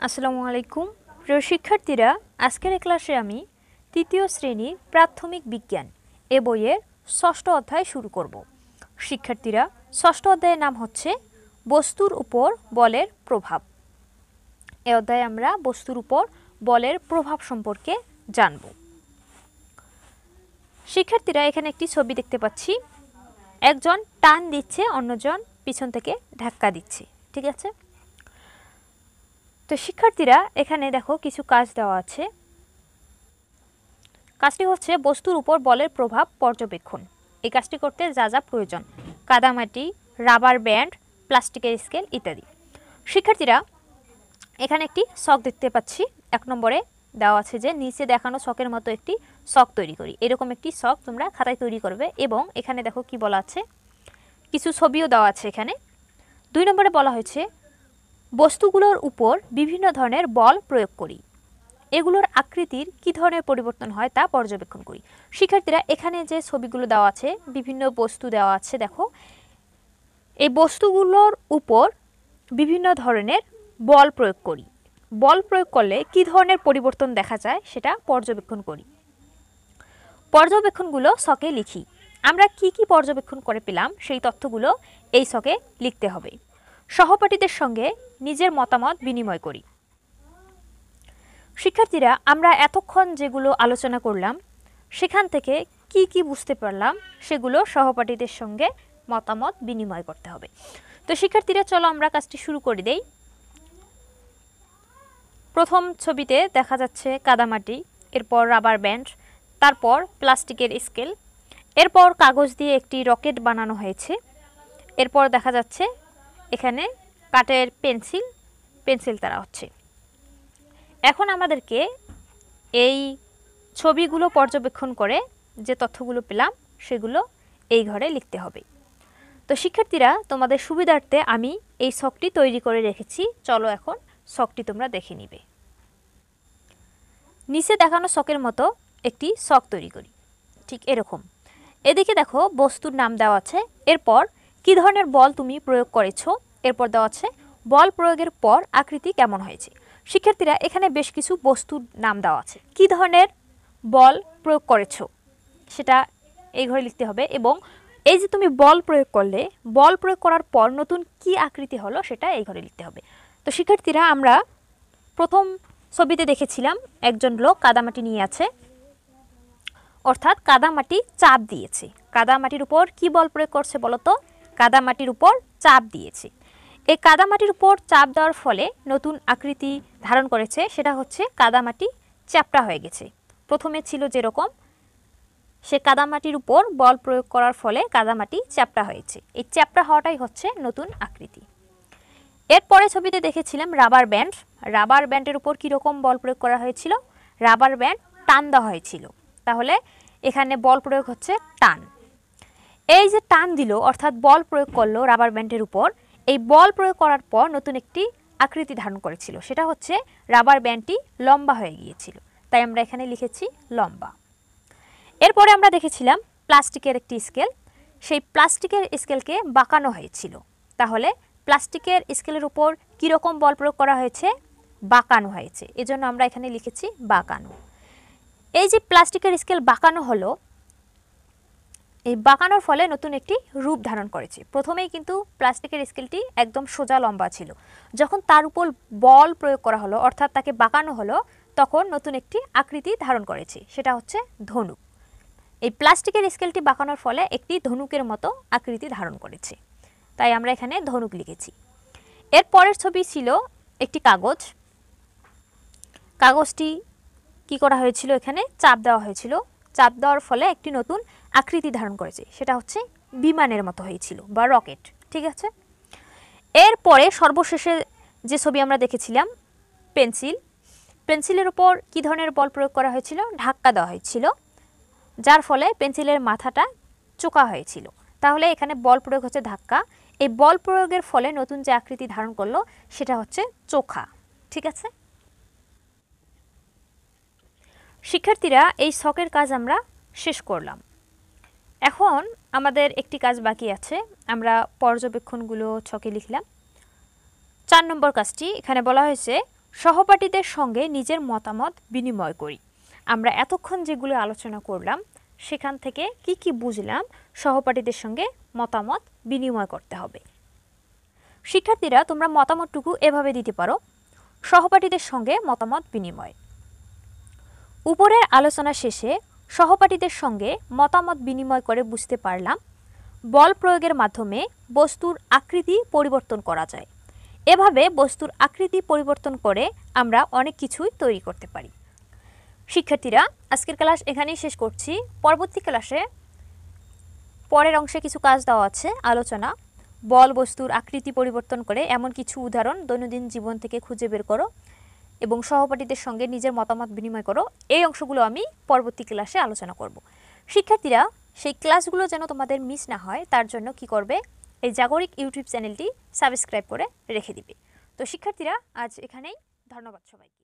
আসসালামু আলাইকুম প্রিয় শিক্ষার্থীরা, আজকের ক্লাসে আমি তৃতীয় শ্রেণীর প্রাথমিক বিজ্ঞান এ বইয়ের ষষ্ঠ অধ্যায় শুরু করব। শিক্ষার্থীরা, ষষ্ঠ অধ্যায়ের নাম হচ্ছে বস্তুর উপর বলের প্রভাব। এ অধ্যায়ে আমরা বস্তুর উপর বলের প্রভাব সম্পর্কে জানব। শিক্ষার্থীরা, এখানে একটি ছবি দেখতে পাচ্ছি। একজন টান দিচ্ছে, অন্যজন পিছন থেকে ধাক্কা দিচ্ছে। ঠিক আছে, তো শিক্ষার্থীরা এখানে দেখো কিছু কাজ দেওয়া আছে। কাজটি হচ্ছে বস্তুর উপর বলের প্রভাব পর্যবেক্ষণ। এই কাজটি করতে যা যা প্রয়োজন: কাদামাটি, রাবার ব্যান্ড, প্লাস্টিকের স্কেল ইত্যাদি। শিক্ষার্থীরা, এখানে একটি ছক দেখতে পাচ্ছি। 1 নম্বরে দেওয়া আছে যে নিচে দেখানো ছকের মতো একটি ছক তৈরি করি। এরকম একটি ছক তোমরা খাতায় তৈরি করবে এবং এখানে দেখো কি বলা আছে, কিছু ছবিও দেওয়া আছে এখানে। 2 নম্বরে বলা হয়েছে বস্তুগুলোর উপর বিভিন্ন ধরনের বল প্রয়োগ করি, এগুলোর আকৃতির কী ধরনের পরিবর্তন হয় তা পর্যবেক্ষণ করি। শিক্ষার্থীরা, এখানে যে ছবিগুলো দেওয়া আছে, বিভিন্ন বস্তু দেওয়া আছে, দেখো এই বস্তুগুলোর উপর বিভিন্ন ধরনের বল প্রয়োগ করি। বল প্রয়োগ করলে কী ধরনের পরিবর্তন দেখা যায় সেটা পর্যবেক্ষণ করি। পর্যবেক্ষণগুলো ছকে লিখি। আমরা কি কি পর্যবেক্ষণ করে পেলাম সেই তথ্যগুলো এই ছকে লিখতে হবে। সহপাঠীদের সঙ্গে নিজের মতামত বিনিময় করি। শিক্ষার্থীরা, আমরা এতক্ষণ যেগুলো আলোচনা করলাম সেখান থেকে কি কি বুঝতে পারলাম সেগুলো সহপাঠীদের সঙ্গে মতামত বিনিময় করতে হবে। তো শিক্ষার্থীরা, চলো আমরা কাজটি শুরু করে দেই। প্রথম ছবিতে দেখা যাচ্ছে কাদামাটি, এরপর রাবার ব্যান্ড, তারপর প্লাস্টিকের স্কেল, এরপর কাগজ দিয়ে একটি রকেট বানানো হয়েছে, এরপর দেখা যাচ্ছে এখানে কাঠের পেন্সিল তারা হচ্ছে। এখন আমাদেরকে এই ছবিগুলো পর্যবেক্ষণ করে যে তথ্যগুলো পেলাম সেগুলো এই ঘরে লিখতে হবে। তো শিক্ষার্থীরা, তোমাদের সুবিধার্থে আমি এই ছকটি তৈরি করে রেখেছি। চলো এখন ছকটি তোমরা দেখে নিবে। নিচে দেখানো ছকের মতো একটি ছক তৈরি করি, ঠিক এরকম। এদিকে দেখো বস্তুর নাম দেওয়া আছে, এরপর কি ধরনের বল তুমি প্রয়োগ করেছো, এরপর দেওয়া আছে বল প্রয়োগের পর আকৃতি কেমন হয়েছে। শিক্ষার্থীরা, এখানে বেশ কিছু বস্তুর নাম দেওয়া আছে। কি ধরনের বল প্রয়োগ করেছো সেটা এই ঘরে লিখতে হবে এবং এই যে তুমি বল প্রয়োগ করলে, বল প্রয়োগ করার পর নতুন কি আকৃতি হলো সেটা এই ঘরে লিখতে হবে। তো শিক্ষার্থীরা, আমরা প্রথম ছবিতে দেখেছিলাম একজন লোক কাদামাটি নিয়ে আছে, অর্থাৎ কাদামাটি চাপ দিয়েছে। কাদামাটির উপর কি বল প্রয়োগ করছে বলো তো? কাদামাটির উপর চাপ দিয়েছে। এই কাদামাটির উপর চাপ দেওয়ার ফলে নতুন আকৃতি ধারণ করেছে, সেটা হচ্ছে কাদামাটি চ্যাপ্টা হয়ে গেছে। প্রথমে ছিল যেরকম, সে কাদামাটির উপর বল প্রয়োগ করার ফলে কাদামাটি চ্যাপ্টা হয়েছে। এই চ্যাপ্টা হওয়াটাই হচ্ছে নতুন আকৃতি। এরপরে ছবিতে দেখেছিলাম রাবার ব্যান্ড। রাবার ব্যান্ডের উপর কীরকম বল প্রয়োগ করা হয়েছিল? রাবার ব্যান্ড টান দেওয়া হয়েছিল, তাহলে এখানে বল প্রয়োগ হচ্ছে টান। এই যে টান দিল অর্থাৎ বল প্রয়োগ করলো রাবার ব্যান্ডের উপর, এই বল প্রয়োগ করার পর নতুন একটি আকৃতি ধারণ করেছিল, সেটা হচ্ছে রাবার ব্যান্ডটি লম্বা হয়ে গিয়েছিল, তাই আমরা এখানে লিখেছি লম্বা। এরপরে আমরা দেখেছিলাম প্লাস্টিকের একটি স্কেল। সেই প্লাস্টিকের স্কেলকে বাঁকানো হয়েছিল, তাহলে প্লাস্টিকের স্কেলের উপর কীরকম বল প্রয়োগ করা হয়েছে? বাঁকানো হয়েছে, এজন্য আমরা এখানে লিখেছি বাঁকানো। এই যে প্লাস্টিকের স্কেল বাঁকানো হলো, এই বাঁকানোর ফলে নতুন একটি রূপ ধারণ করেছে। প্রথমেই কিন্তু প্লাস্টিকের স্কেলটি একদম সোজা লম্বা ছিল, যখন তার উপর বল প্রয়োগ করা হলো অর্থাৎ তাকে বাঁকানো হলো, তখন নতুন একটি আকৃতি ধারণ করেছে, সেটা হচ্ছে ধনুক। এই প্লাস্টিকের স্কেলটি বাঁকানোর ফলে একটি ধনুকের মতো আকৃতি ধারণ করেছে, তাই আমরা এখানে ধনুক লিখেছি। এর পরের ছবি ছিল একটি কাগজ। কাগজটি কি করা হয়েছিল? এখানে চাপ দেওয়া হয়েছিল, চাপ দেওয়ার ফলে একটি নতুন আকৃতি ধারণ করেছে, সেটা হচ্ছে বিমানের মতো হয়েছিল বা রকেট। ঠিক আছে, এরপরে সর্বশেষে যে ছবি আমরা দেখেছিলাম পেন্সিলের উপর কি ধরনের বল প্রয়োগ করা হয়েছিল? ধাক্কা দেওয়া হয়েছিল, যার ফলে পেন্সিলের মাথাটা চোকা হয়েছিল, তাহলে এখানে বল প্রয়োগ হচ্ছে ধাক্কা। এই বল প্রয়োগের ফলে নতুন যে আকৃতি ধারণ করলো সেটা হচ্ছে চোখা। ঠিক আছে শিক্ষার্থীরা, এই ছকের কাজ আমরা শেষ করলাম। এখন আমাদের একটি কাজ বাকি আছে, আমরা পর্যবেক্ষণগুলো ছকে লিখলাম। 4 নম্বর কাজটি এখানে বলা হয়েছে সহপাঠীদের সঙ্গে নিজের মতামত বিনিময় করি। আমরা এতক্ষণ যেগুলো আলোচনা করলাম সেখান থেকে কি কি বুঝলাম? সহপাঠীদের সঙ্গে মতামত বিনিময় করতে হবে। শিক্ষার্থীরা, তোমরা মতামতটুকু এভাবে দিতে পারো: সহপাঠীদের সঙ্গে মতামত বিনিময়। উপরের আলোচনা শেষে সহপাঠীদের সঙ্গে মতামত বিনিময় করে বুঝতে পারলাম বল প্রয়োগের মাধ্যমে বস্তুর আকৃতি পরিবর্তন করা যায়। এভাবে বস্তুর আকৃতি পরিবর্তন করে আমরা অনেক কিছুই তৈরি করতে পারি। শিক্ষার্থীরা, আজকের ক্লাস এখানেই শেষ করছি। পরবর্তী ক্লাসে পরের অংশে কিছু কাজ দেওয়া আছে আলোচনা। বল বস্তুর আকৃতি পরিবর্তন করে এমন কিছু উদাহরণ দৈনন্দিন জীবন থেকে খুঁজে বের করো এবং সহপাঠীদের সঙ্গে নিজের মতামত বিনিময় করো। এই অংশগুলো আমি পরবর্তী ক্লাসে আলোচনা করব। শিক্ষার্থীরা, সেই ক্লাসগুলো যেন তোমাদের মিস না হয় তার জন্য কি করবে? এই জাগরিক ইউটিউব চ্যানেলটি সাবস্ক্রাইব করে রেখে দিবে। তো শিক্ষার্থীরা, আজ এখানেই। ধন্যবাদ সবাইকে।